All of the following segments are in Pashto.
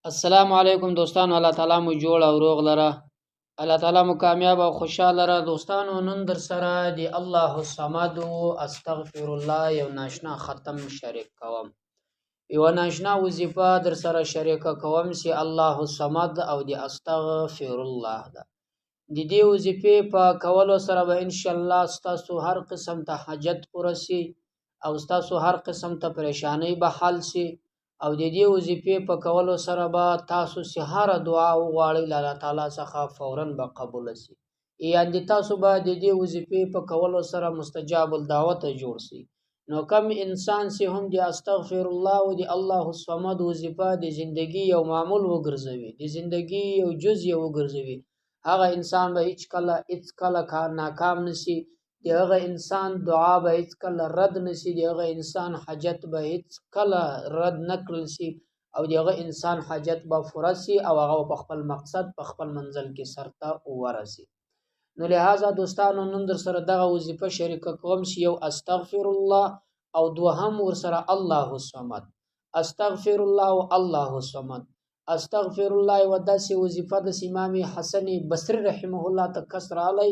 السلام علیکم دوستانو. الله تعالی مو جوړ او روغ لره. الله تعالی مو کامیاب او خوشاله لره. دوستانو نن در سره دی الله الصمد استغفر الله یو ناشنا ختم شریک کوم. یو ناشنا وظیفه در سره شریک کوم سی الله الصمد او دی استغفر الله ده. د دې وظیفې په کولو سره به ان شاء الله تاسو هر قسم ته حاجت ورسی او تاسو هر قسم ته پریشانی به حل شي. او د دې وظیفې په کولو سره به تاسو هر دعا وغواړئ الله تعالی څخه فورا به قبول شي. یعنی تاسو به د دې وظیفې په کولو سره مستجاب الدعوت جوړ شي. نو کم انسان سي هم د استغفر الله او د الله الصمد وظیفه د ژوندۍ یو معمول وګرځوي، د ژوندۍ یو جزء وګرځوي، هغه انسان به هیڅ کله کار ناکام نشي. دغه انسان دعا به هیڅ کله رد نشي، دغه انسان حاجت به هیڅ کله رد نکړل شي او دغه انسان حاجت به پوره شي او هغه په خپل مقصد په خپل منزل کې سرته ورسي. نو لہذا دوستانو نن در سره دغه وظیفه شریک کوم چې یو استغفر الله او دوهم ور سره الله الصمد. استغفر الله او الله الصمد. استغفر الله و داسې وظیفه د امام حسن بصری رحمه الله تکسر علی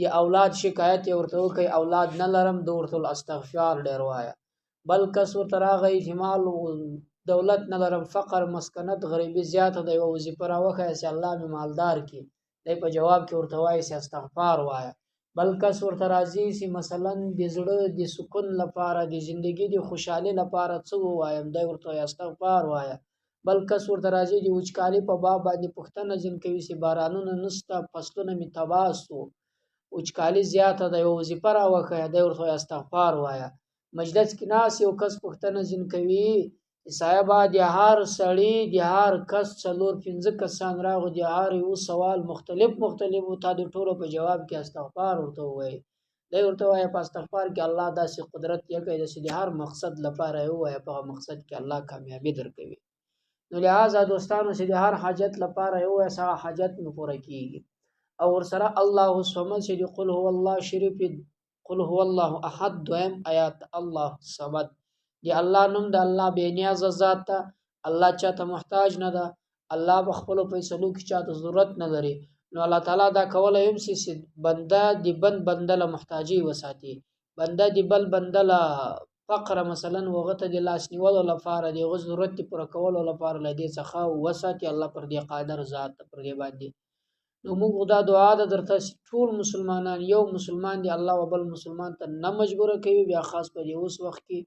دی اولاد شکایت ورته کوي اولاد نه لرم د ورته استغفار ډیر وایا، بل کس ورته راغی احتمال دولت نه لرم فقر مسکنت غریبی زیاته دی وظیفه راوخه چې الله می مالدار کی دی په جواب کې ورته وایي چې استغفار وایا. بل کس ورته راځي چې مثلا د زړه د سکون لپاره د ژوندۍ د خوشحالي لپاره څه وایم دی ورته استغفار وایا. بل کس ورته راځي د وچکالي په باب باندې پښتنه ځین کوي چې بارانونه نسته فصلونه می تباه سو وچکالي زیاته د وظیفه راوخه دی ورته استغفار وایا. مجلس کې ناس یو کس پښتنه ځین کوي صاحب د هر سړی د هر کس څلور پنځه کسان راغو د هر یو سوال مختلف او تا د ټولو په جواب کې استغفار ورته وایي. دی ورته وایي په استغفار کې الله داسې قدرت یې کوي چې د هر مقصد لپاره یو وایي په مقصد کې الله کامیابی درکوي. نو لہذا دوستانو چې د هر حاجت لپاره یو وایي هغه حاجت مو پوره کیږي. او ورسره الله الصمد چې قل هو الله شریف قل هو الله احد دویم آیات الله الصمد دی الله نوم د الله بے نیاز ذات ته، الله چاته محتاج نه ده، الله بخپل فیصلو کې چاته ضرورت نه لري. نو الله تعالی دا کولای هم چې بنده دی بنده له محتاجي وساتي، بنده دی بنده له فقر مثلا وغته د لاس نیولو لپاره دی غو ضرورت پر کولو لپاره لدی څخه وساتي. الله پر دې قادر ذات پر دې باندې. نو موږ دا دعا ده درته ټول مسلمانان یو مسلمان دی الله وبل مسلمان ته نه مجبور کوي، بیا خاص په دې اوس وخت کې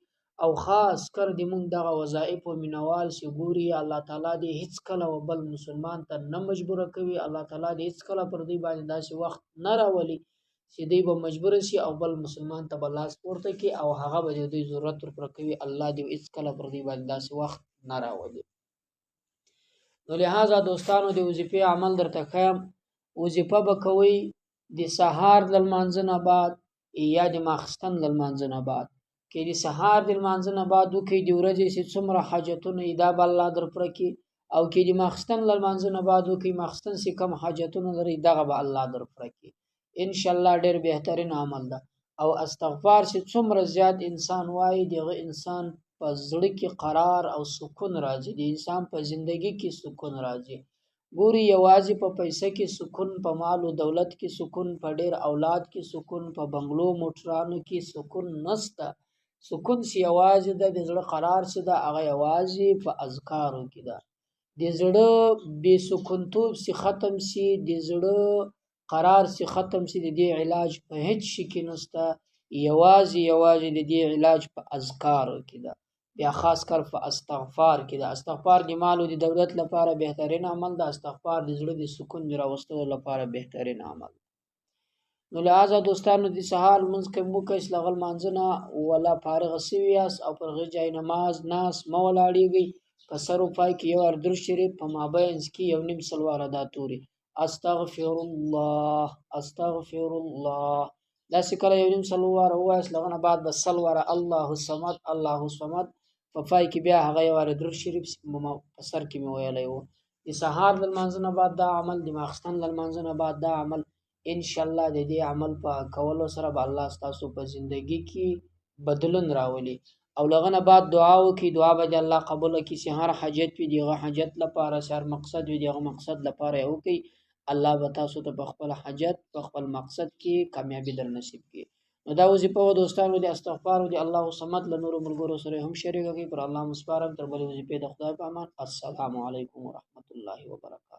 او خاص کر دې موږ دغه وظایف او مینوال سی ګوري الله تعالی دې هیڅ کله وبل مسلمان ته نه مجبور کوي. الله تعالی دې هیڅ کله پر دې باندې داسې وخت نه راولي چې دې به مجبور شي او بل مسلمان ته بلاس پورته کی او هغه به دې ضرورت پر کوي. الله دې هیڅ کله پر دې باندې داسې وخت نه راولي. نو لہذا دوستانو دې وظیفه عمل درته خیم. وظیفه به کوي د سهار د لمانځنه بعد یا د ماخستن د لمانځنه بعد. کې د سهار د لمانځنه بعد وکي د ورځې چې څومره حاجتونه دا به الله در پر کې، او کې د ماخستن د لمانځنه بعد وکي ماخستن چې کم حاجتونه لري دغه به الله در پر کې. ان شاء الله ډېر بهترین عمل ده. او استغفار چې څومره زیات انسان وایي دغه انسان په زړه کې قرار او سکون راځي، د انسان په ژوندۍ کې سکون راځي. ګوري یوازې په پیسې کې سکون، په مال او دولت کې سکون، په ډېر اولاد کې سکون، په بنگلو موټرانو کې سکون نشته. سکون سی یوازې د زړه قرار سی ده، هغه یوازې په اذکارو کې ده. د زړه بې سکونتوب سی ختم سی، د زړه قرار سی ختم سی، د دې علاج په هیڅ شي کې نشته، یوازې د دې علاج په اذکارو کې ده. بیا خاص کر په استغفار کې ده. استغفار د مال او د دولت لپاره بهترین عمل ده. استغفار د زړه د سکون د راوستلو لپاره بهترین عمل. نو لہذا دوستانو د سهار منځ کې مو کس لغل مانځنه ولا فارغ سویاس او پر غجای نماز ناس مولاړيږي په سر او پای کې یو اردر شریف په مابینس کې یو نیم سلوار ادا توري استغفر الله استغفر الله دا سکه یو نیم سلوار وایس لغنه بعد بس سلوار الله الصمد الله الصمد په پای کې بیا هغه یو اردر شریف په سر کې مې ویلای وو. د سهار د مانځنه بعد دا عمل، د ماخستن د مانځنه بعد دا عمل. ان شاء الله د دې عمل په کولو سره به الله تاسو په ژوندۍ کې بدلون راولي او لغه نه بعد دعا وکي، دعا به الله قبول کړي. چې هر حاجت وي دغه حاجت لپاره، هر مقصد وي دغه مقصد لپاره یو کوي. الله به تاسو ته په خپل حاجت په خپل مقصد کې کامیابی در نصیب کړي. نو دا وظیفه و دوستانو د استغفار او د الله صمد له نور ملګرو سره هم شریک کړي. پر الله مسپارم تر بلې وظیفې د خدای په امان. السلام علیکم ورحمت الله وبرکاته.